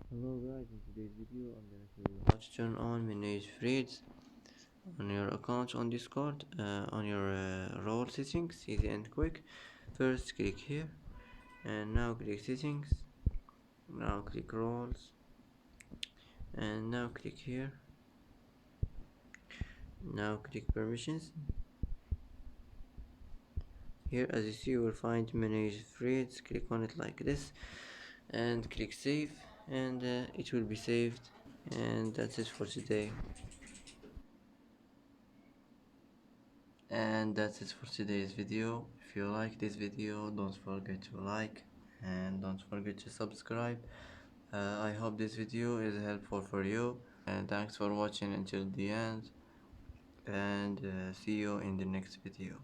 Hello guys, in today's video I'm gonna show you how to turn on manage threads on your account on Discord on your role settings, easy and quick. First click here and now click settings, now click roles and now click here, now click permissions. Here as you see you will find manage threads, click on it like this and click save and it will be saved, and that's it for today. And that's it for today's video. If you like this video, don't forget to like and don't forget to subscribe. I hope this video is helpful for you, and thanks for watching until the end, and see you in the next video.